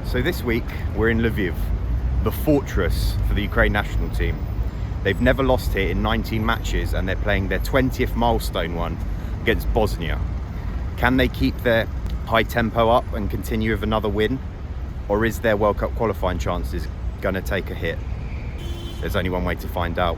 So this week we're in Lviv, the fortress for the Ukraine national team. They've never lost here in 19 matches and they're playing their 20th milestone one against Bosnia. Can they keep their high tempo up and continue with another win? Or is their World Cup qualifying chances going to take a hit? There's only one way to find out.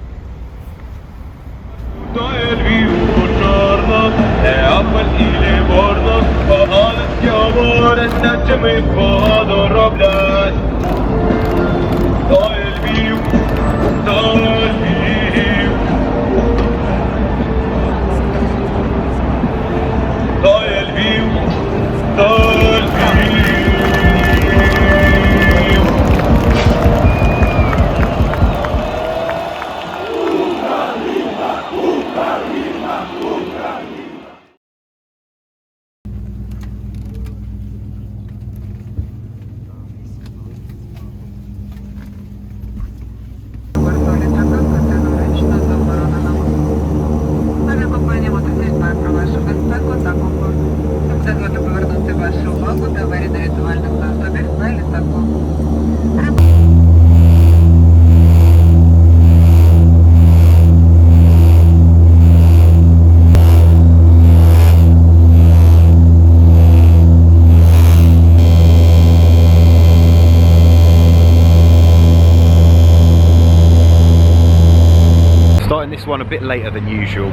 Starting this one a bit later than usual,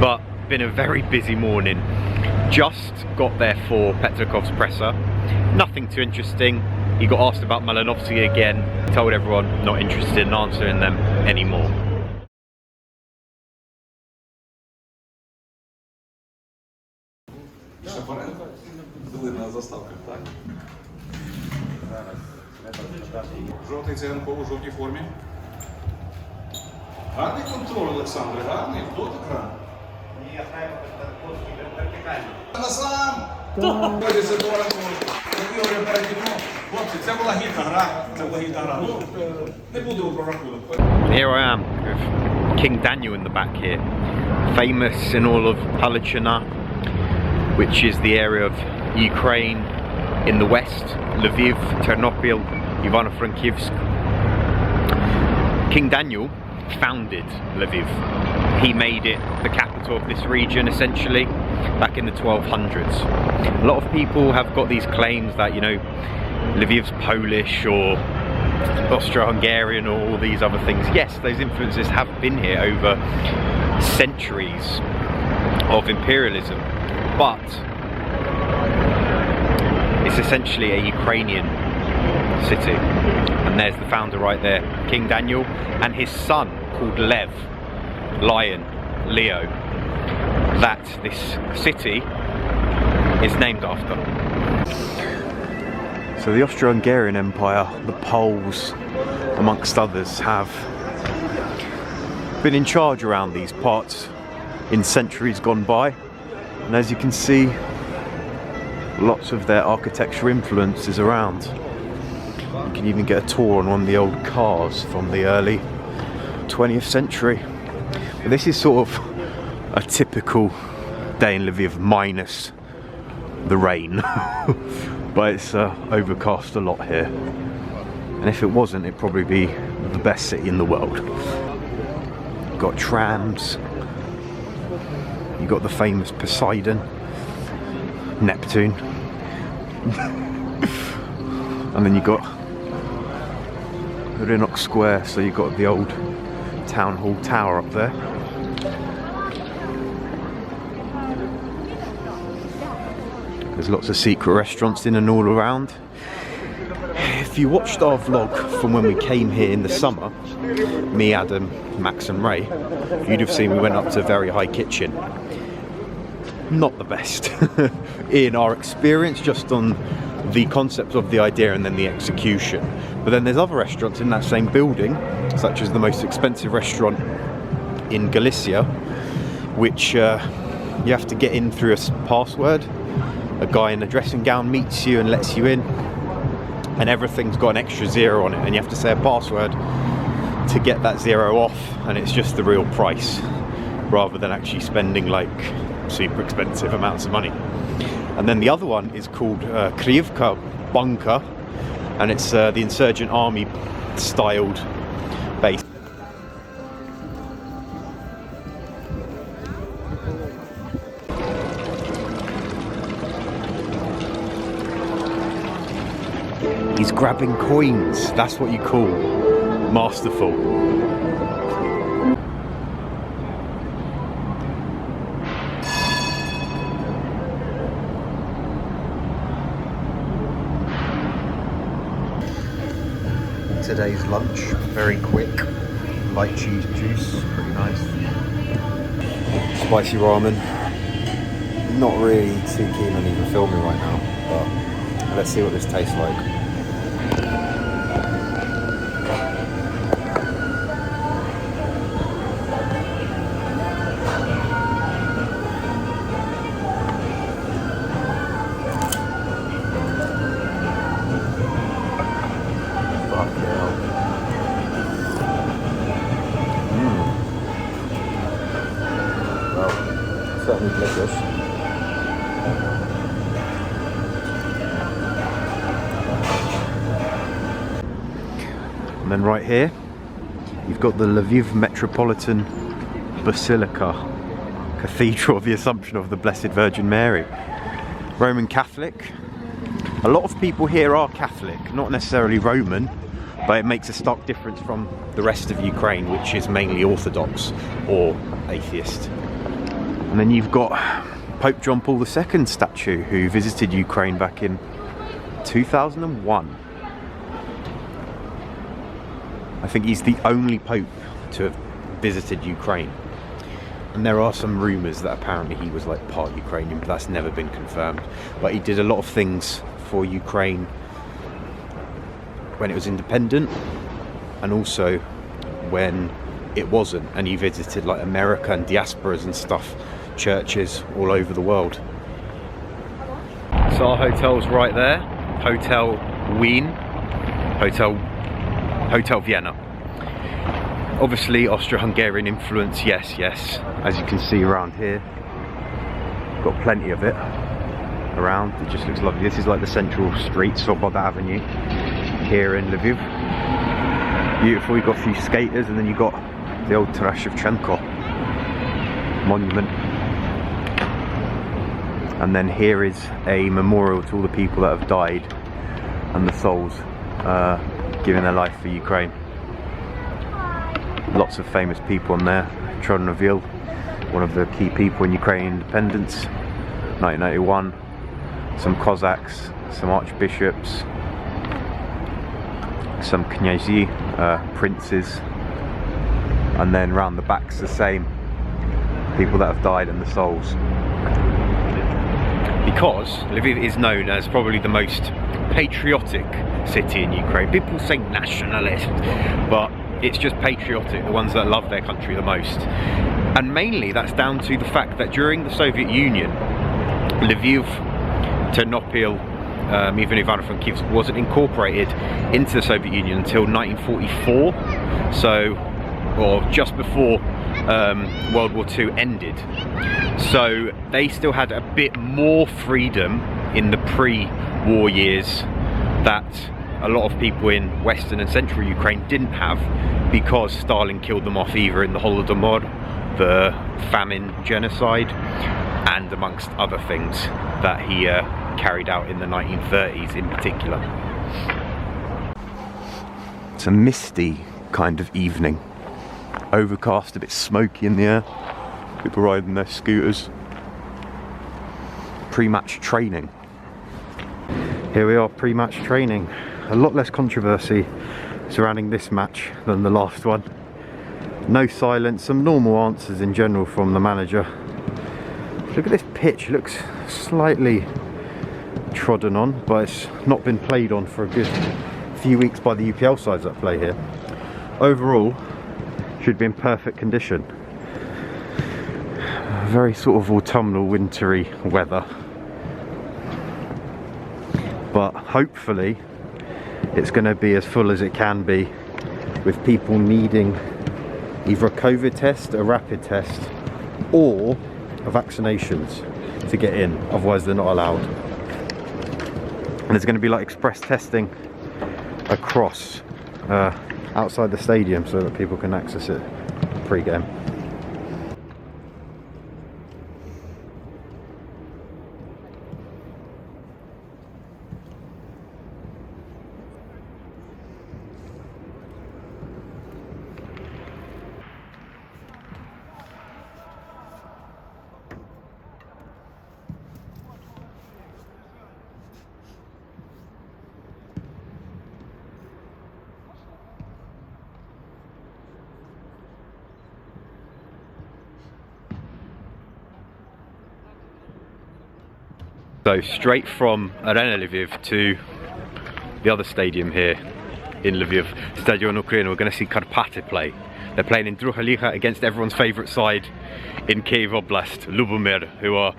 but been a very busy morning. Just got there for Petrokov's presser. Nothing too interesting. He got asked about Malinovsky again. Told everyone not interested in answering them anymore. Жовтий ЦНК у жовтій формі. Гарний контроль, Олександр, гарний, в дотик грає. Ні, хай вертикально. Насам! Хлопці, це була гідна гра, не буду про рахунок. Here I am with King Daniel in the back here, famous in all of Palatina, which is the area of Ukraine in the west, Lviv, Ternopil, Ivano-Frankivsk. King Daniel founded Lviv. He made it the capital of this region essentially back in the 1200s. A lot of people have got these claims that, you know, Lviv's Polish or Austro-Hungarian or all these other things. Yes, those influences have been here over centuries of imperialism, but it's essentially a Ukrainian city. And there's the founder right there, King Daniel, and his son called Lev, Lion, Leo, that this city is named after. So the Austro-Hungarian Empire, the Poles, amongst others, have been in charge around these parts in centuries gone by. And as you can see, lots of their architecture influence is around. You can even get a tour on one of the old cars from the early 20th century. But this is sort of a typical day in Lviv minus the rain. But it's overcast a lot here. And if it wasn't, it'd probably be the best city in the world. You've got trams. You've got the famous Poseidon, Neptune. And then you've got Rynok Square, so you've got the old town hall tower up there. There's lots of secret restaurants in and all around. If you watched our vlog from when we came here in the summer, me, Adam, Max and Ray, you'd have seen we went up to a very high kitchen. Not the best in our experience, just on the concept of the idea and then the execution. But then there's other restaurants in that same building, such as the most expensive restaurant in Galicia, which you have to get in through a password. A guy in a dressing gown meets you and lets you in, and everything's got an extra zero on it, and you have to say a password to get that zero off, and it's just the real price rather than actually spending like super expensive amounts of money. And then the other one is called Kryivka bunker, and it's the insurgent army styled base. He's grabbing coins. That's what you call masterful. Today's lunch, very quick, light cheese juice, pretty nice. Spicy ramen. Not really too keen on even filming right now, but let's see what this tastes like. Certainly delicious. And then right here, you've got the Lviv Metropolitan Basilica, Cathedral of the Assumption of the Blessed Virgin Mary. Roman Catholic. A lot of people here are Catholic, not necessarily Roman, but it makes a stark difference from the rest of Ukraine, which is mainly Orthodox or atheist. And then you've got Pope John Paul II statue, who visited Ukraine back in 2001. I think he's the only pope to have visited Ukraine. And there are some rumours that apparently he was like part Ukrainian, but that's never been confirmed. But he did a lot of things for Ukraine when it was independent, and also when it wasn't. And he visited like America and diasporas and stuff, churches all over the world. So our hotel's right there, Hotel Wien, Hotel Vienna. Obviously Austro-Hungarian influence, yes, as you can see around here. Got plenty of it around, it just looks lovely. This is like the central street, Svoboda Avenue, here in Lviv. Beautiful, you've got a few skaters, and then you've got the old Shevchenko Monument. And then here is a memorial to all the people that have died and the souls giving their life for Ukraine. Lots of famous people on there. Chervona Ruta, one of the key people in Ukrainian independence, 1991. Some Cossacks, some archbishops, some kнязи, princes, and then round the back's the same, people that have died and the souls. Because Lviv is known as probably the most patriotic city in Ukraine. People say nationalist, but it's just patriotic, the ones that love their country the most. And mainly that's down to the fact that during the Soviet Union, Lviv, Ternopil, even Ivano from Kyiv wasn't incorporated into the Soviet Union until 1944, so, or just before World War II ended. So they still had a bit more freedom in the pre-war years that a lot of people in Western and Central Ukraine didn't have, because Stalin killed them off either in the Holodomor, the famine genocide, and amongst other things that he carried out in the 1930s in particular. It's a misty kind of evening. Overcast, a bit smoky in the air. People riding their scooters. Pre-match training. Here we are, pre-match training. A lot less controversy surrounding this match than the last one. No silence, some normal answers in general from the manager. Look at this pitch, it looks slightly trodden on, but it's not been played on for a good few weeks by the UPL sides that play here. Overall, should be in perfect condition. Very sort of autumnal, wintry weather. But hopefully it's going to be as full as it can be, with people needing either a COVID test, a rapid test, or vaccinations to get in, otherwise they're not allowed. And there's going to be like express testing across outside the stadium so that people can access it pre-game. So straight from Arena Lviv to the other stadium here in Lviv, Stadion Ukraine, we're going to see Karpaty play. They're playing in Druha Liha against everyone's favourite side in Kyiv oblast, Lubomir, who are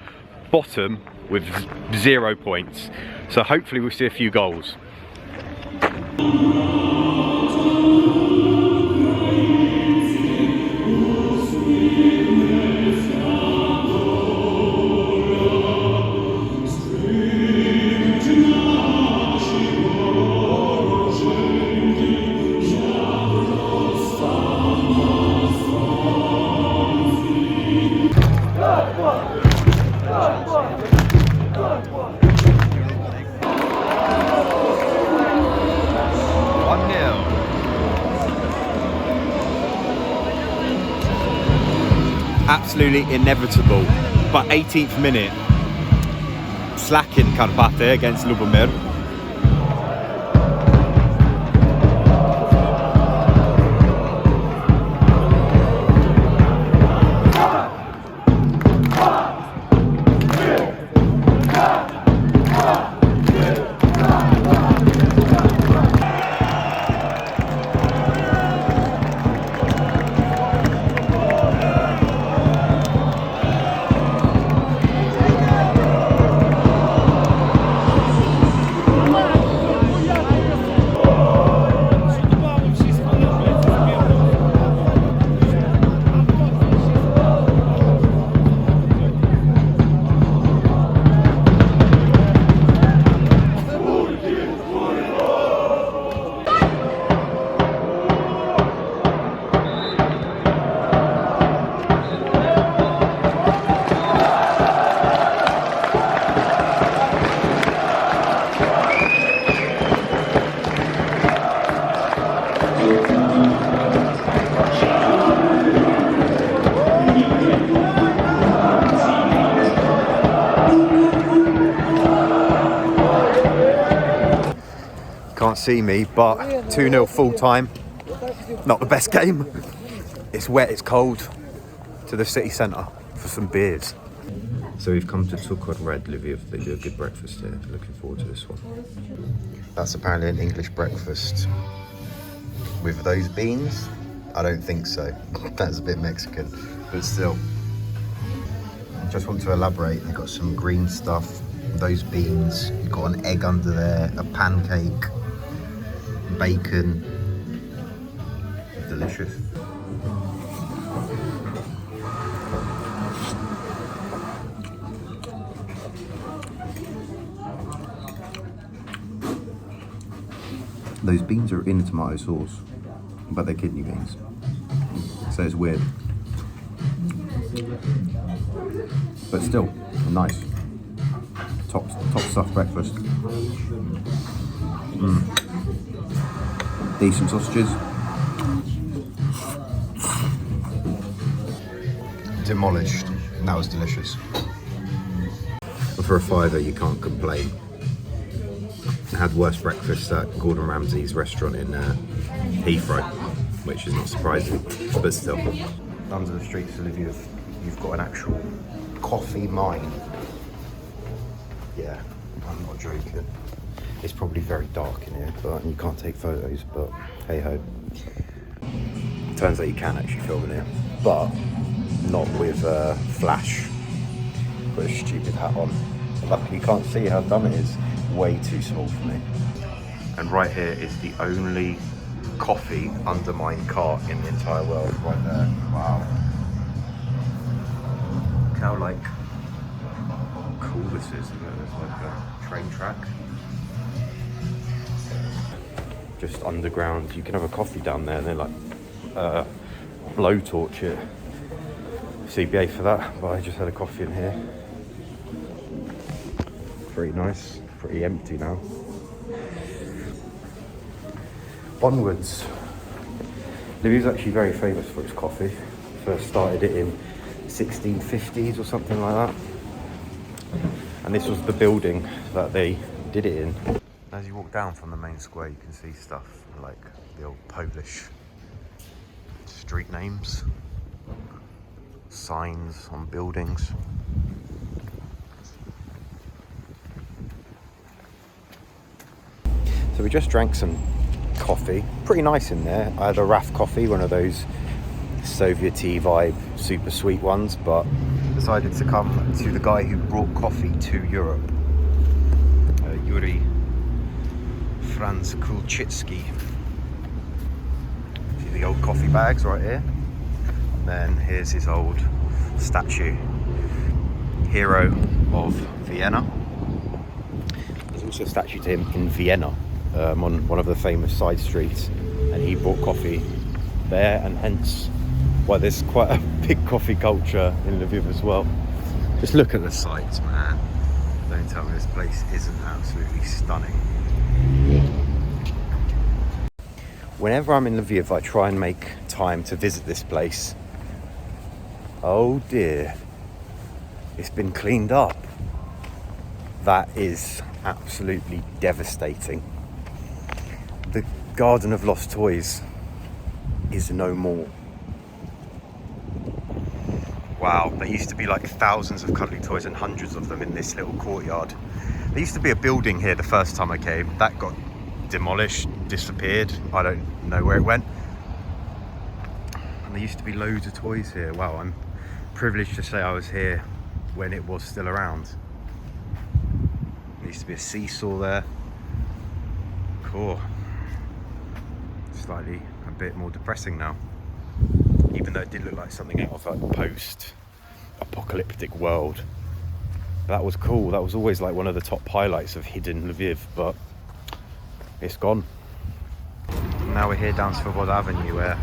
bottom with 0 points. So hopefully we'll see a few goals. Absolutely inevitable, but 18th minute, slacking Karpaty against Lubomir. Can't see me, but 2-0 full time. Not the best game. It's wet, it's cold. To the city centre for some beers. So we've come to Cukor Red, Lviv. They do a good breakfast here. Looking forward to this one. That's apparently an English breakfast. With those beans? I don't think so. That's a bit Mexican, but still. Just want to elaborate. They've got some green stuff. Those beans. You've got an egg under there, a pancake, bacon. Delicious. Those beans are in tomato sauce, but they're kidney beans. So it's weird. But still, nice. Top stuff breakfast. Decent sausages. Demolished. That was delicious. For a fiver, you can't complain. I had worse breakfast at Gordon Ramsay's restaurant in Heathrow, which is not surprising, but still. Under the streets of Lviv, you've got an actual coffee mine. Yeah, I'm not joking. It's probably very dark in here, but you can't take photos, but hey ho. Turns out you can actually film in here, but not with flash. Put a stupid hat on. Luckily you can't see how dumb it is. Way too small for me. And right here is the only coffee undermined cart in the entire world, right there. Wow. Look how cool this is, isn't it? There's like a train track. just underground. You can have a coffee down there, and they're like blowtorch it. CBA for that, but I just had a coffee in here. Pretty nice, pretty empty now. Onwards. Lviv's actually very famous for its coffee. First started it in 1650s or something like that. And this was the building that they did it in. As you walk down from the main square, you can see stuff like the old Polish street names, signs on buildings. So we just drank some coffee, pretty nice in there. I had a RAF coffee, one of those Soviet-y vibe, super sweet ones, but decided to come to the guy who brought coffee to Europe, Yuri Franz Kulczycki. See the old coffee bags right here? And then here's his old statue, hero of Vienna. There's also a statue to him in Vienna, on one of the famous side streets, and he brought coffee there, and hence why there's quite a big coffee culture in Lviv as well. Just look at the sights, man. Don't tell me this place isn't absolutely stunning. Whenever I'm in Lviv, I try and make time to visit this place. Oh dear, it's been cleaned up. That is absolutely devastating. The Garden of Lost Toys is no more. Wow, there used to be like thousands of cuddly toys and hundreds of them in this little courtyard. There used to be a building here the first time I came. That got demolished, disappeared. I don't know where it went. And there used to be loads of toys here. Wow, I'm privileged to say I was here when it was still around. There used to be a seesaw there. Cool. Slightly a bit more depressing now. Even though it did look like something out of a post-apocalyptic world. That was cool. That was always like one of the top highlights of hidden Lviv, but it's gone. Now we're here down Svoboda Avenue, where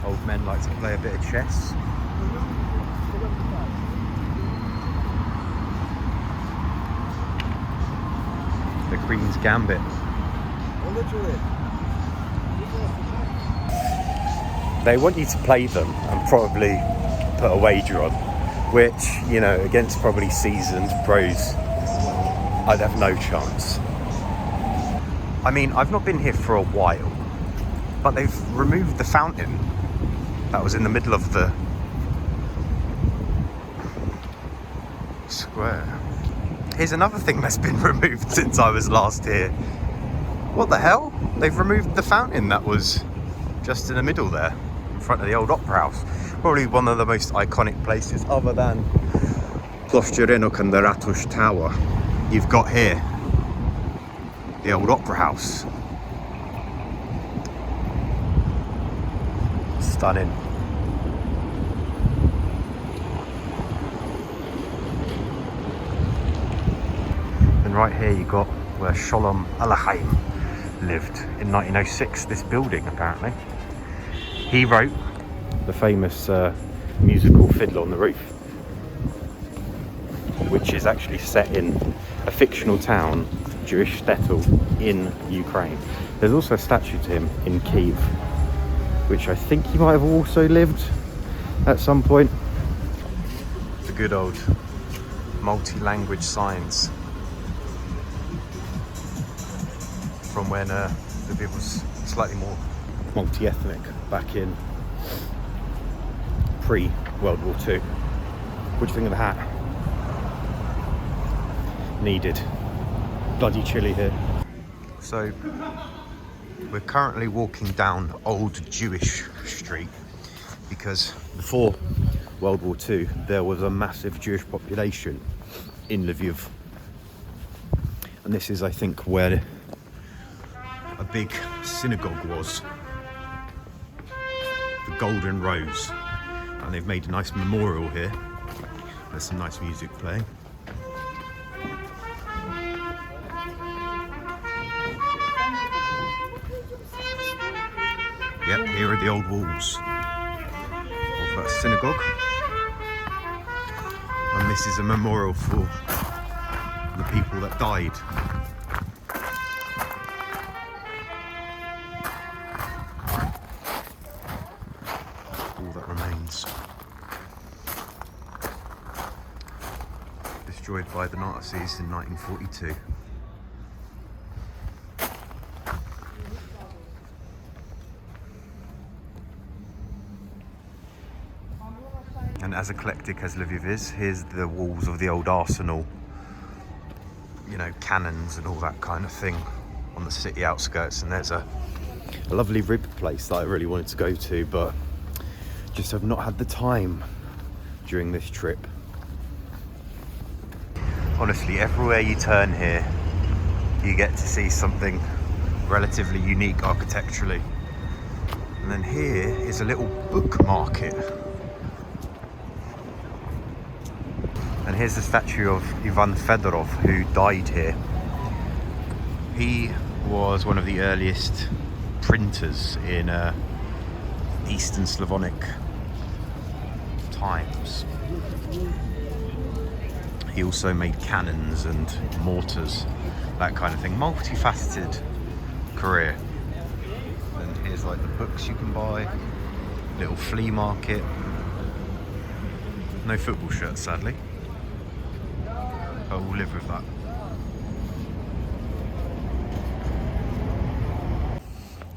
old men like to play a bit of chess. The Queen's Gambit. They want you to play them and probably put a wager on, which, you know, against probably seasoned pros, I'd have no chance. I mean, I've not been here for a while, but they've removed the fountain that was in the middle of the square. Here's another thing that's been removed since I was last here. What the hell? They've removed the fountain that was just in the middle there, in front of the old opera house. Probably one of the most iconic places, other than Ploshcha Rynok and the Ratush Tower. You've got here the old opera house. Stunning. And right here you got where Sholom Aleheim lived in 1906, this building apparently. He wrote the famous musical Fiddler on the Roof, which is actually set in a fictional town, Jewish shtetl in Ukraine. There's also a statue to him in Kyiv, which I think he might have also lived at some point. The good old multi-language signs from when Lviv was slightly more multi-ethnic back in pre-World War II. What do you think of the hat? Needed. Bloody chilly here. So we're currently walking down Old Jewish Street because before World War II there was a massive Jewish population in Lviv, and this is, I think, where a big synagogue was, the Golden Rose, and they've made a nice memorial here. There's some nice music playing. Yep, here are the old walls of a synagogue. And this is a memorial for the people that died. All that remains. Destroyed by the Nazis in 1942. And as eclectic as Lviv is, here's the walls of the old arsenal. You know, cannons and all that kind of thing on the city outskirts. And there's a lovely rib place that I really wanted to go to, but just have not had the time during this trip. Honestly, everywhere you turn here, you get to see something relatively unique architecturally. And then here is a little book market. And here's the statue of Ivan Fedorov, who died here. He was one of the earliest printers in Eastern Slavonic times. He also made cannons and mortars, that kind of thing. Multifaceted career. And here's like the books you can buy. Little flea market. No football shirts, sadly. But we'll live with that.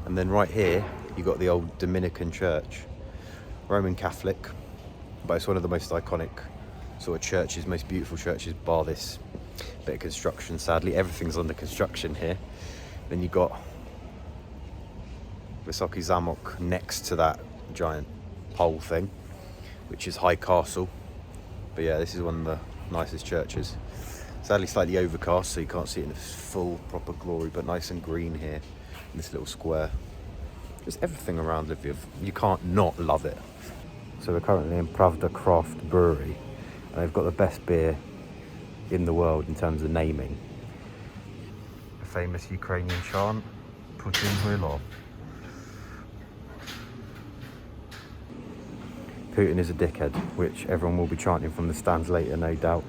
And then right here, you got the old Dominican church. Roman Catholic, but it's one of the most iconic sort of churches, most beautiful churches, bar this bit of construction. Sadly, everything's under construction here. Then you got Wysoki Zamok next to that giant pole thing, which is High Castle. But yeah, this is one of the nicest churches. Sadly, slightly overcast, so you can't see it in its full, proper glory, but nice and green here in this little square. Just everything around Lviv, you can't not love it. So we're currently in Pravda Brewery, and they've got the best beer in the world in terms of naming. A famous Ukrainian chant, Putin Huilo. Putin is a dickhead, which everyone will be chanting from the stands later, no doubt.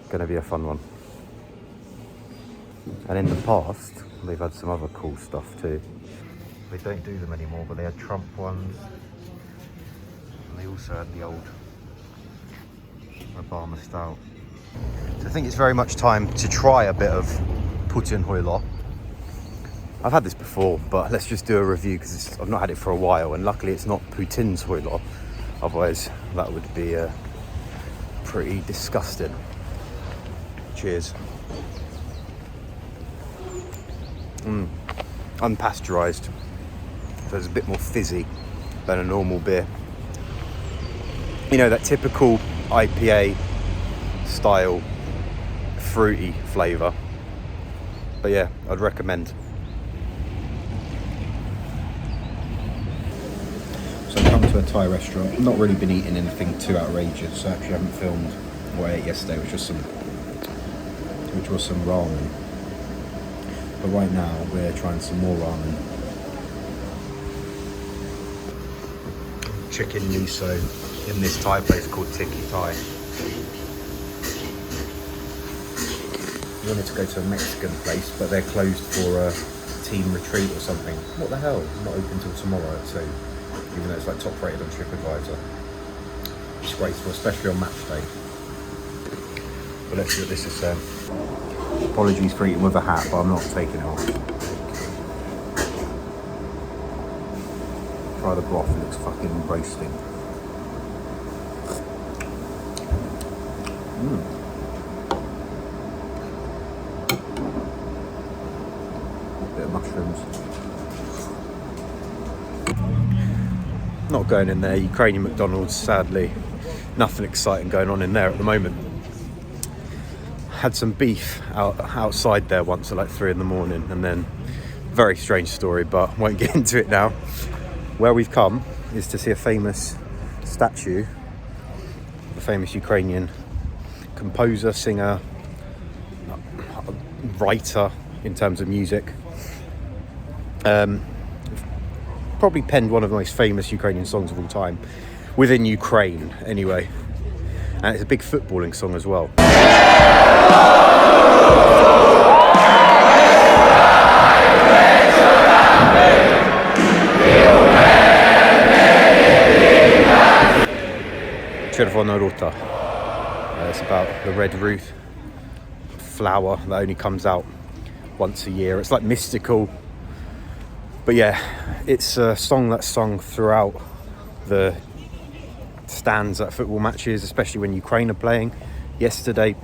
Gonna be a fun one. And in the past, they've had some other cool stuff too. They don't do them anymore, but they had Trump ones. And they also had the old Obama stout. So I think it's very much time to try a bit of Putin Huilo. I've had this before, but let's just do a review because I've not had it for a while, and luckily it's not Putin's Huilo. Otherwise, that would be pretty disgusting. Cheers. Unpasteurised, so it's a bit more fizzy than a normal beer. You know, that typical IPA style fruity flavour. But yeah, I'd recommend. So I've come to a Thai restaurant. I've not really been eating anything too outrageous. I actually haven't filmed what I ate yesterday, which was some ramen. But right now we're trying some more ramen. Chicken miso in this Thai place called TikiThai. I wanted to go to a Mexican place, but they're closed for a team retreat or something. What the hell? Not open till tomorrow at 2, even though it's like top rated on TripAdvisor. Disgraceful, especially on Matchday. But let's see what this is saying. Apologies for eating with a hat, but I'm not taking it off. Try the broth, it looks fucking roasting. Bit of mushrooms. Not going in there, Ukrainian McDonald's, sadly. Nothing exciting going on in there at the moment. Had some beef outside there once at like 3 in the morning, and then very strange story, but won't get into it now. Where we've come is to see a famous statue of a famous Ukrainian composer, singer, writer in terms of music. probably penned one of the most famous Ukrainian songs of all time, within Ukraine anyway. And it's a big footballing song as well. Chervona Ruta. It's about the red root flower that only comes out once a year. It's like mystical. But yeah, it's a song that's sung throughout the stands at football matches, especially when Ukraine are playing. Yesterday,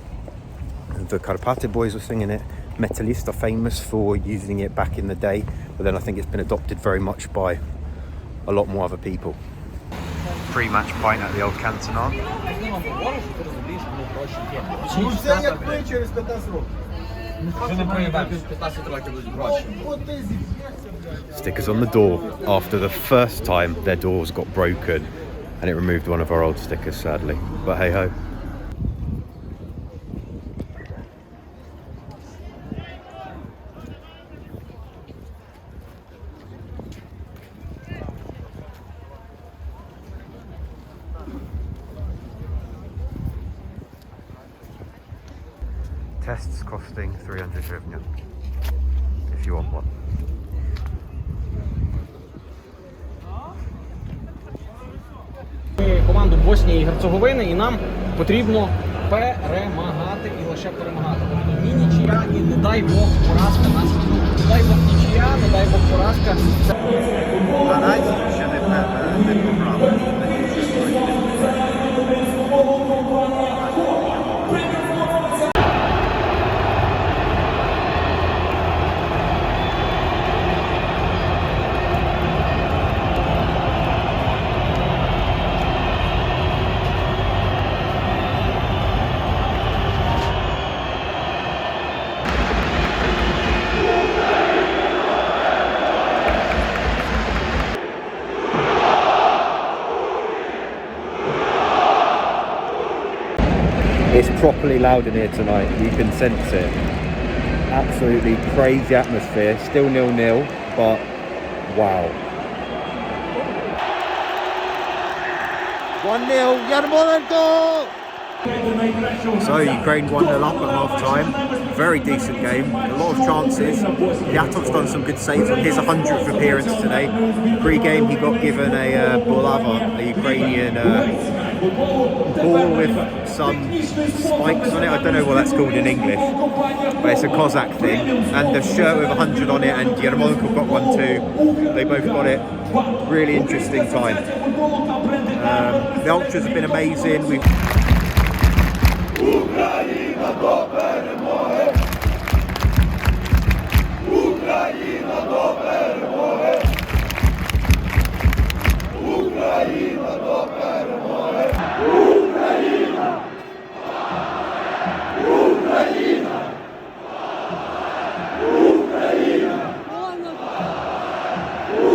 the Karpaty boys were singing it. Metallist are famous for using it back in the day, but then I think it's been adopted very much by a lot more other people. Pre-match pint at the old Cantona. Stickers on the door after the first time their doors got broken, and it removed one of our old stickers, sadly. But hey ho. Tests costing 300 hryvnia, if you want one. Ми команду Боснії і Герцеговини, і нам потрібно перемагати і лише перемагати. Ні нічия, і не дай Бог поразка нас. Не дай Бог нічия, не дай Бог поразка. Ще не програли. It's properly loud in here tonight, you can sense it. Absolutely crazy atmosphere, still 0-0, but wow. 1-0, Yarmolenko! So Ukraine 1-0 up at half time. Very decent game, a lot of chances. Yatov's done some good saves on his 100th appearance today. Pre-game he got given a bulava, a Ukrainian ball with some spikes on it. I don't know what that's called in English, but it's a Cossack thing. And a shirt with 100 on it, and Yarmolenko got one too. They both got it. Really interesting time. The Ultras have been amazing. Україна до перемоги! Україна до перемоги! Україна до перемоги! Україна! Україна! Україна!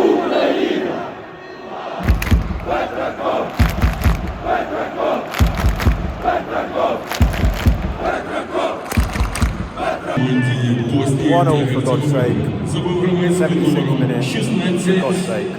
Україна! Петраков! Петраков! Петраков! 1-0 for God's sake. 76 minutes, for God's sake.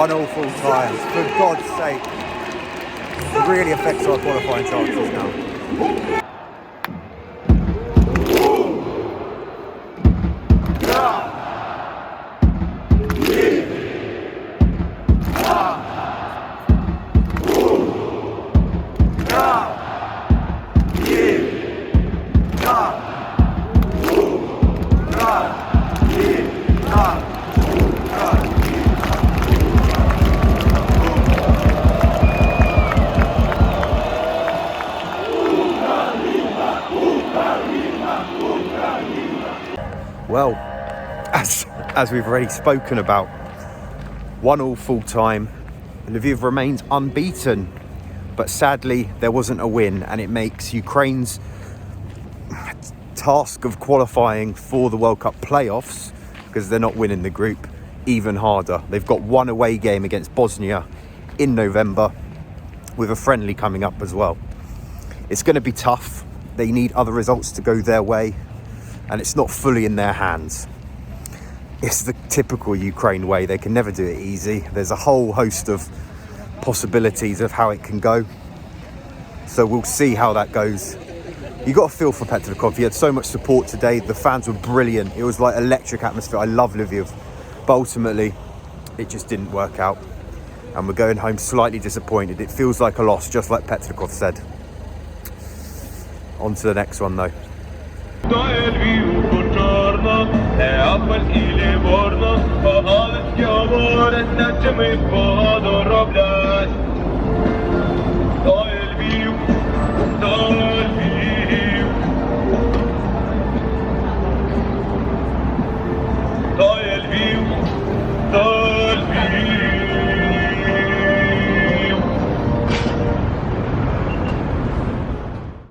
One all full time, for God's sake. It really affects our qualifying chances now. as we've already spoken about. 1-1 full time. Lviv remains unbeaten, but sadly there wasn't a win, and it makes Ukraine's task of qualifying for the World Cup playoffs, because they're not winning the group, even harder. They've got one away game against Bosnia in November, with a friendly coming up as well. It's going to be tough. They need other results to go their way, and it's not fully in their hands. It's the typical Ukraine way. They can never do it easy. There's a whole host of possibilities of how it can go. So we'll see how that goes. You got to feel for Petrikov. He had so much support today. The fans were brilliant. It was like electric atmosphere. I love Lviv. But ultimately, it just didn't work out. And we're going home slightly disappointed. It feels like a loss, just like Petrikov said. On to the next one though.